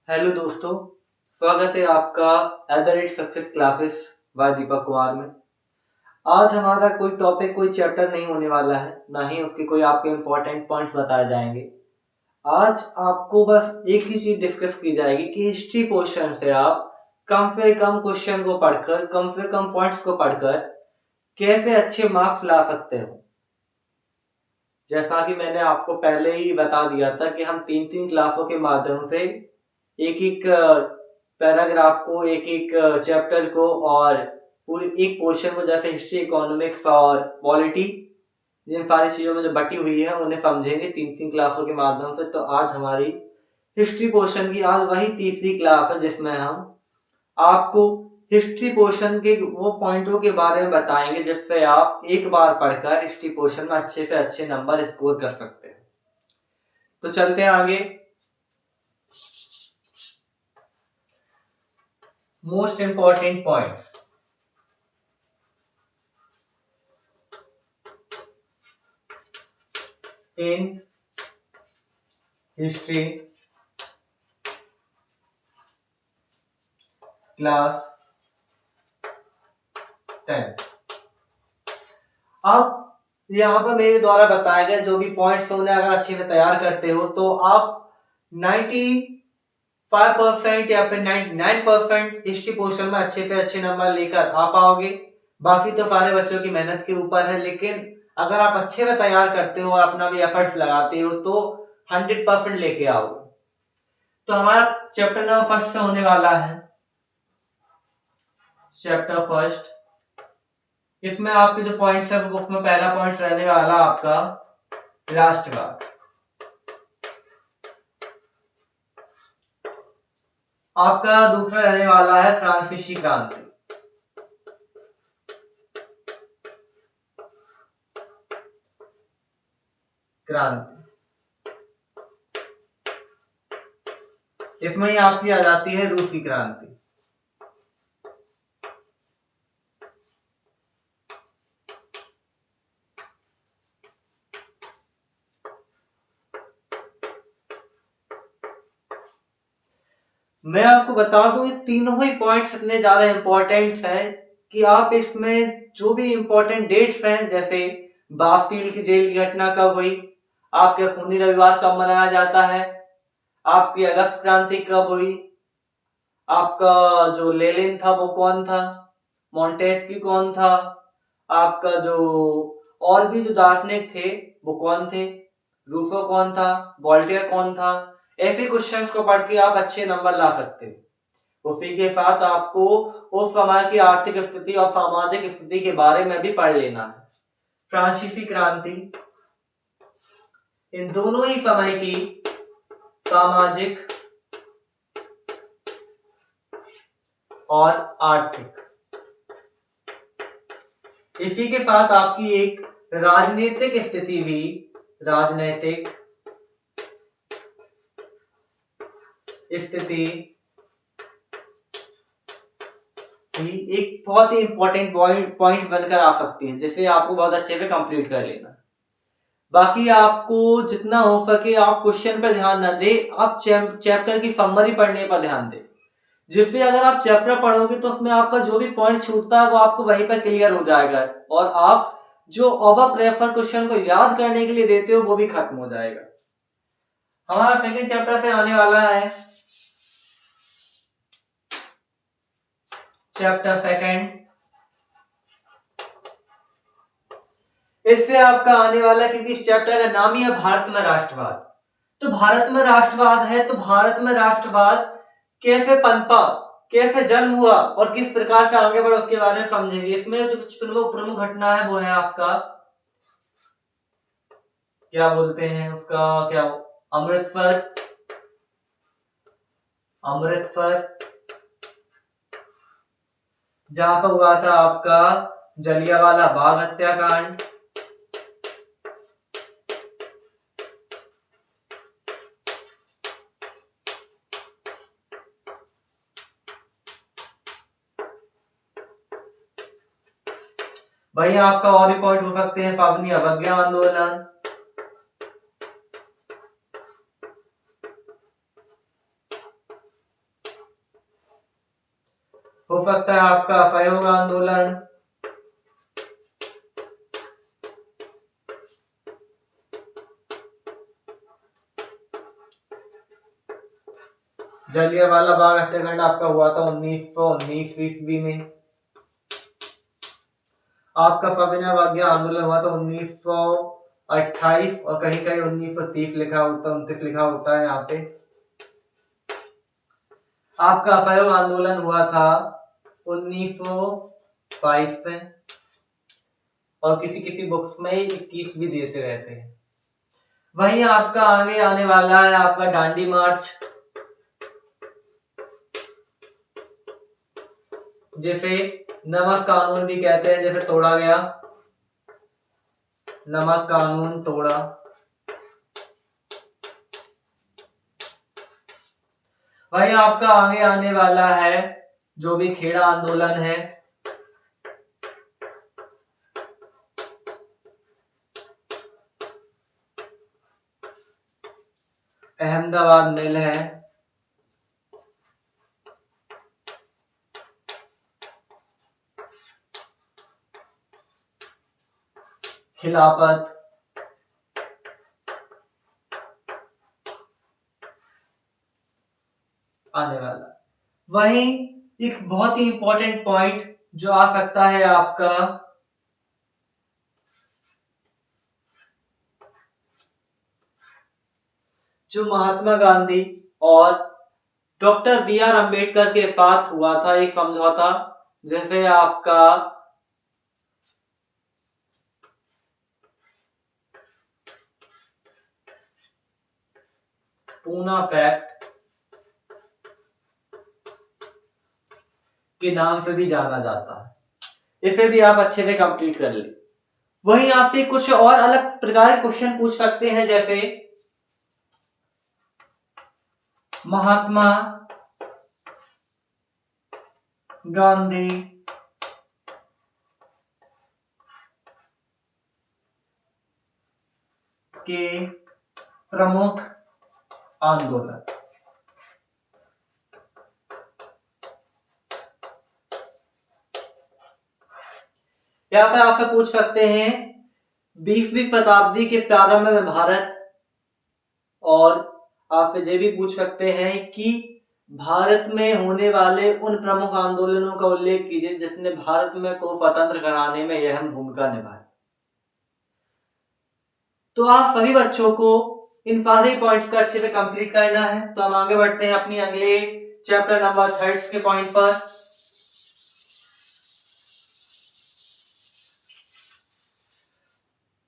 Hello दोस्तों, स्वागत है आपका at the rate success classes by Deepak Kumar में। आज हमारा कोई टॉपिक कोई चैप्टर नहीं होने वाला है, ना ही उसके कोई आपके इम्पोर्टेंट पॉइंट्स बताए जाएंगे। आज आपको बस एक ही चीज डिस्कस की जाएगी कि हिस्ट्री पोर्शन से कम क्वेश्चन को पढ़कर, कम से कम पॉइंट्स को पढ़कर कैसे अच्छे मार्क्स ला सकते हो। जैसा कि मैंने आपको पहले ही बता दिया था कि हम तीन तीन क्लासों के माध्यम से एक एक पैराग्राफ को, एक एक चैप्टर को और पूरी एक पोर्शन को, जैसे हिस्ट्री, इकोनॉमिक्स और पॉलिटी, जिन सारी चीजों में जो बटी हुई है उन्हें समझेंगे तीन तीन क्लासों के माध्यम से। तो आज हमारी हिस्ट्री पोर्शन की आज वही तीसरी क्लास है जिसमें हम आपको हिस्ट्री पोर्शन के वो पॉइंटों के बारे में बताएंगे जिससे आप एक बार पढ़कर हिस्ट्री पोर्शन में अच्छे से अच्छे नंबर स्कोर कर सकते हैं। तो चलते हैं आगे। Most important points. in history class 10। अब यहाँ पर मेरे द्वारा बताए गए जो भी पॉइंट्स उन्हें अगर अच्छे से तैयार करते हो तो आप 95% या फिर 99% हिस्ट्री पोर्शन में अच्छे से अच्छे नंबर लेकर आ पाओगे। बाकी तो सारे बच्चों की मेहनत के ऊपर है, लेकिन अगर आप अच्छे से तैयार करते हो और अपना भी एफर्ट्स लगाते हो तो 100% लेके आओगे। तो हमारा चैप्टर नंबर फर्स्ट से होने वाला है चैप्टर फर्स्ट। इसमें आपके जो पॉइंट्स है उसमें पहला पॉइंट रहने वाला आपका राष्ट्रवाद। आपका दूसरा रहने वाला है फ्रांसीसी क्रांति। इसमें ही आपकी आ जाती है रूस की क्रांति। मैं आपको बता दूं ये तीनों ही पॉइंट्स इतने ज्यादा इंपॉर्टेंट हैं कि आप इसमें जो भी इंपॉर्टेंट डेट्स हैं, जैसे बास्टील की जेल की घटना कब हुई, आपके खूनी रविवार कब मनाया जाता है, आपकी अगस्त क्रांति कब हुई, आपका जो लेनिन था वो कौन था, मोंटेस्क्यू कौन था, आपका जो और भी जो दार्शनिक थे वो कौन थे, रूसो कौन था, वोल्टेयर कौन था। ऐसे क्वेश्चंस को पढ़ के आप अच्छे नंबर ला सकते हो। उसी के साथ आपको उस समय की आर्थिक स्थिति और सामाजिक स्थिति के बारे में भी पढ़ लेना है। फ्रांसीसी क्रांति इन दोनों ही समय की सामाजिक और आर्थिक, इसी के साथ आपकी एक राजनीतिक स्थिति भी, राजनीतिक स्थिति एक बहुत ही इंपॉर्टेंट पॉइंट बनकर आ सकती है, जिसे आपको बहुत अच्छे से कंप्लीट कर लेना। बाकी आपको जितना हो सके आप क्वेश्चन पर ध्यान न दे, आप चैप्टर की समरी पढ़ने पर ध्यान दे, जिससे अगर आप चैप्टर पढ़ोगे तो उसमें आपका जो भी पॉइंट छूटता है वो आपको वहीं पर क्लियर हो जाएगा और आप जो अब प्रेफर क्वेश्चन को याद करने के लिए देते हो वो भी खत्म हो जाएगा। हमारा सेकंड चैप्टर से आने वाला है चैप्टर सेकंड। इससे आपका आने वाला, क्योंकि इस चैप्टर का नाम ही है भारत में राष्ट्रवाद। तो भारत में राष्ट्रवाद है तो भारत में राष्ट्रवाद कैसे पनपा, कैसे जन्म हुआ और किस प्रकार से आगे बढ़ा उसके बारे में समझेंगे। इसमें जो कुछ प्रमुख घटना है वो है आपका, क्या बोलते हैं उसका, क्या अमृतसर जहां पर हुआ था आपका जलियांवाला बाग हत्याकांड। भाई आपका और भी पॉइंट हो सकते हैं, फागनी अवज्ञा आंदोलन, सकता है आपका असहयोग आंदोलन, जलियांवाला बाग हत्याकांड आपका हुआ था 1919 ईस्वी में। आपका सविनय अवज्ञा आंदोलन हुआ था 1928 और कहीं कहीं 1930 लिखा होता, 29 लिखा होता है यहाँ पे। आपका असहयोग आंदोलन हुआ था 1922 में और किसी किसी बुक्स में 21 भी देते रहते हैं। वहीं आपका आगे आने वाला है आपका दांडी मार्च, जिसे नमक कानून भी कहते हैं, जैसे तोड़ा गया, नमक कानून तोड़ा। वहीं आपका आगे आने वाला है जो भी खेड़ा आंदोलन है, अहमदाबाद मिल है, खिलाफत, आने वाला। वहीं एक बहुत ही इंपॉर्टेंट पॉइंट जो आ सकता है आपका जो महात्मा गांधी और डॉक्टर बी आर अम्बेडकर के साथ हुआ था एक समझौता, जैसे आपका पूना पैक्ट के नाम से भी जाना जाता है। इसे भी आप अच्छे से कंप्लीट कर ले। वहीं आपसे कुछ और अलग प्रकार के क्वेश्चन पूछ सकते हैं, जैसे महात्मा गांधी के प्रमुख आंदोलन, यहाँ पे आपसे पूछ सकते हैं 20वीं शताब्दी के प्रारंभ में भारत, और आपसे ये भी पूछ सकते हैं कि भारत में होने वाले उन प्रमुख आंदोलनों का उल्लेख कीजिए जिसने भारत में को स्वतंत्र कराने में अहम भूमिका निभाई। तो आप सभी बच्चों को इन सारे पॉइंट्स का अच्छे से कंप्लीट करना है। तो हम आगे बढ़ते हैं अपनी अगले चैप्टर नंबर 3 के पॉइंट पर।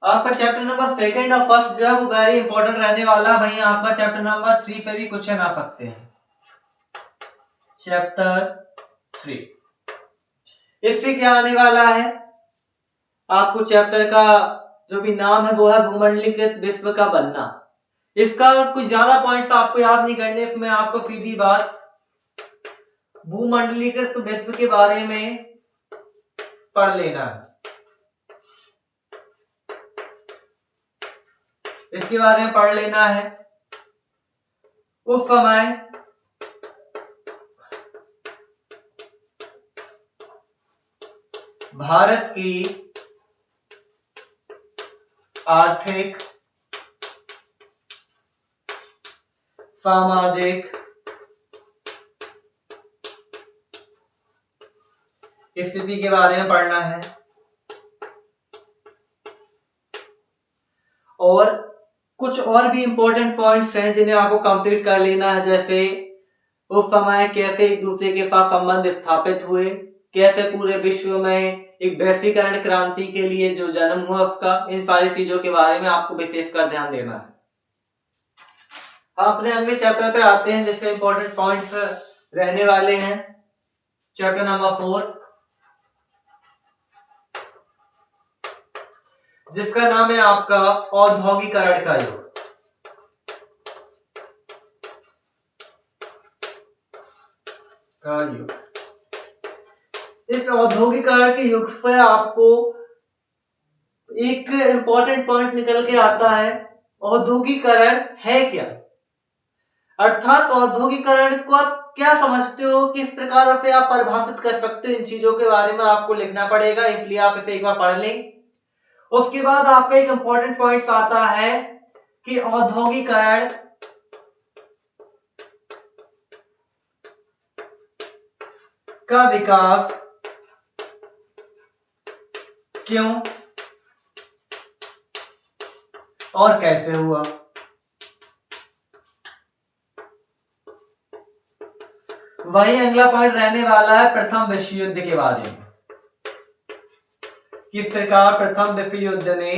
आपका चैप्टर नंबर 2 और 1 जो है वो वेरी इंपॉर्टेंट रहने वाला है। वहीं आपका चैप्टर नंबर 3 से भी क्वेश्चन आ सकते हैं। चैप्टर 3 इससे क्या आने वाला है, आपको चैप्टर का जो भी नाम है वो है भूमंडलीकृत विश्व का बनना। इसका कुछ ज्यादा पॉइंट्स आपको याद नहीं करने, इसमें आपको सीधी बात भूमंडलीकृत विश्व के बारे में पढ़ लेना है। इसके बारे में पढ़ लेना है। उस समय भारत की आर्थिक, सामाजिक स्थिति के बारे में पढ़ना है और कुछ और भी इंपॉर्टेंट पॉइंट्स हैं जिन्हें आपको कंप्लीट कर लेना है, जैसे उस समय कैसे एक दूसरे के साथ संबंध स्थापित हुए, कैसे पूरे विश्व में एक वैश्वीकरण क्रांति के लिए जो जन्म हुआ उसका, इन सारी चीजों के बारे में आपको विशेषकर ध्यान देना है। हम अपने अगले चैप्टर पे आते हैं जिससे इंपॉर्टेंट पॉइंट्स रहने वाले हैं। चैप्टर नंबर 4 जिसका नाम है आपका औद्योगिकरण का युग। इस औद्योगिकरण के युग से आपको एक इंपॉर्टेंट पॉइंट निकल के आता है, औद्योगिकरण है क्या। अर्थात औद्योगिकरण को आप क्या समझते हो, किस प्रकार से आप परिभाषित कर सकते हो, इन चीजों के बारे में आपको लिखना पड़ेगा, इसलिए आप इसे एक बार पढ़ लें। उसके बाद आपका एक इंपॉर्टेंट पॉइंट आता है कि औद्योगिकरण का विकास क्यों और कैसे हुआ। वही अगला पॉइंट रहने वाला है प्रथम विश्व युद्ध के बारे में, किस प्रकार प्रथम विश्व युद्ध ने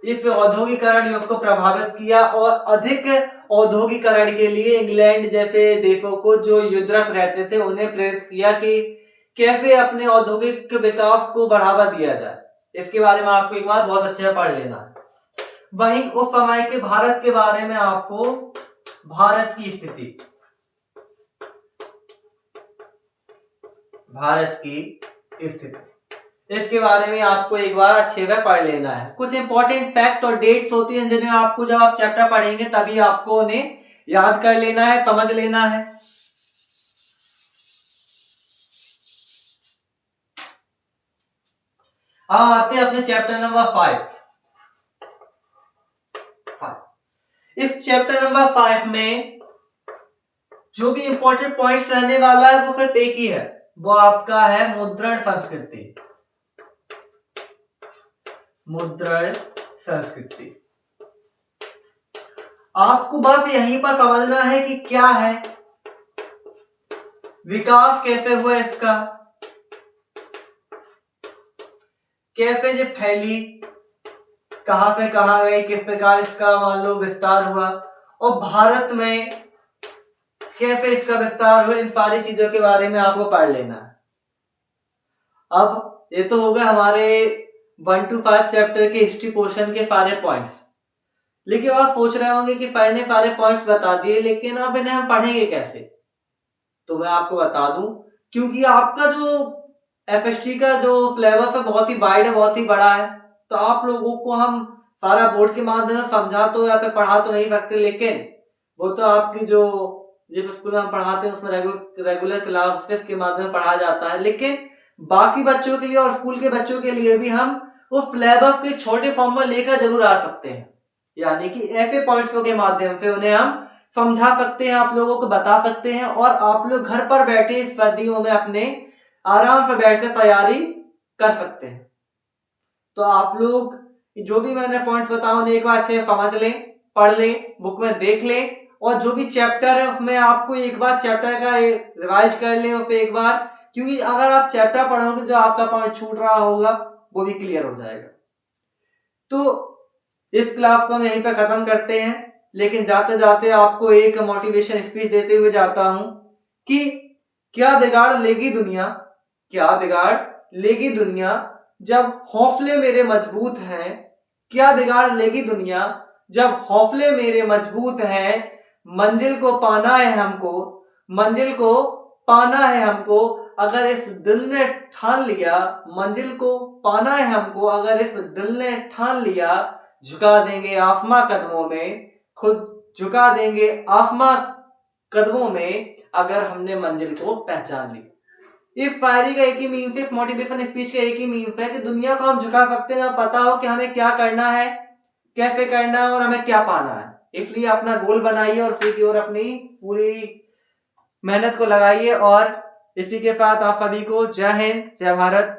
इस औद्योगिकरण युग को प्रभावित किया और अधिक औद्योगिकरण के लिए इंग्लैंड जैसे देशों को जो युद्धरत रहते थे उन्हें प्रेरित किया कि कैसे अपने औद्योगिक विकास को बढ़ावा दिया जाए। इसके बारे में आपको एक बार बहुत अच्छे से पढ़ लेना है। वहीं उस समय के भारत के बारे में आपको भारत की स्थिति इसके बारे में आपको एक बार अच्छे से पढ़ लेना है। कुछ इंपॉर्टेंट फैक्ट और डेट्स होती हैं जिन्हें आपको जब आप चैप्टर पढ़ेंगे तभी आपको उन्हें याद कर लेना है, समझ लेना है। आते हैं अपने चैप्टर नंबर 5। इस चैप्टर नंबर 5 में जो भी इंपॉर्टेंट पॉइंट्स रहने वाला है वो सिर्फ एक ही है, वो आपका है मुद्रण संस्कृति। आपको बस यहीं पर समझना है कि क्या है, विकास कैसे हुआ इसका, कैसे ये फैली, कहां से कहां गई, किस प्रकार इसका मान लो विस्तार हुआ और भारत में कैसे इसका विस्तार हुआ, इन सारी चीजों के बारे में आपको पढ़ लेना है। अब ये तो हो गए हमारे 1 to 5 चैप्टर के हिस्ट्री पोर्शन के सारे पॉइंट्स। लेकिन आप सोच रहे होंगे कि सर ने सारे पॉइंट्स बता दिए लेकिन अब इन्हें हम पढ़ेंगे कैसे। तो मैं आपको बता दूं, क्योंकि आपका जो एफएसटी का जो सिलेबस है बहुत ही वाइड है, बहुत ही बड़ा है, तो आप लोगों को हम सारा बोर्ड के माध्यम से समझा तो या फिर पढ़ा तो नहीं सकते, लेकिन वो तो आपकी जो जिस स्कूल में हम पढ़ाते हैं उसमें रेगुलर क्लासेस के माध्यम से पढ़ा जाता है, लेकिन बाकी बच्चों के लिए और स्कूल के बच्चों के लिए भी हम उस सिलेबस के छोटे फॉर्म में लेकर जरूर आ सकते हैं। यानी कि ऐसे पॉइंट्स के माध्यम से उन्हें हम समझा सकते हैं, आप लोगों को बता सकते हैं और आप लोग घर पर बैठे सर्दियों में अपने आराम से बैठकर तैयारी कर सकते हैं। तो आप लोग जो भी मैंने पॉइंट्स बताया उन्हें एक बार अच्छे से समझ लें, पढ़ लें, बुक में देख लें और जो भी चैप्टर है उसमें आपको एक बार चैप्टर का रिवाइज कर लें उसे एक बार, क्योंकि अगर आप चैप्टर पढ़ोगे जो आपका पॉइंट छूट रहा होगा वो भी क्लियर हो जाएगा। तो इस क्लास को हम यहीं पे खत्म करते हैं, लेकिन जाते जाते आपको एक मोटिवेशन स्पीच देते हुए जाता हूं कि क्या बिगाड़ लेगी दुनिया जब हौसले मेरे मजबूत हैं, क्या बिगाड़ लेगी दुनिया जब हौसले मेरे मजबूत हैं, मंजिल को पाना है हमको अगर इस दिल ने ठान लिया, मंजिल को पाना है हमको अगर इस दिल ने ठान लिया, झुका देंगे आसमां कदमों में, खुद झुका देंगे आसमां कदमों में अगर हमने मंजिल को पहचान ली। इस शायरी का एक ही मीन्स है, इस मोटिवेशन स्पीच का एक ही मीन्स है कि दुनिया को हम झुका सकते हैं, पता हो कि हमें क्या करना है, कैसे करना है और हमें क्या पाना है। इसलिए अपना गोल बनाइए और उसी की ओर अपनी पूरी मेहनत को लगाइए। और इसी के साथ आप सभी को जय हिंद, जय भारत।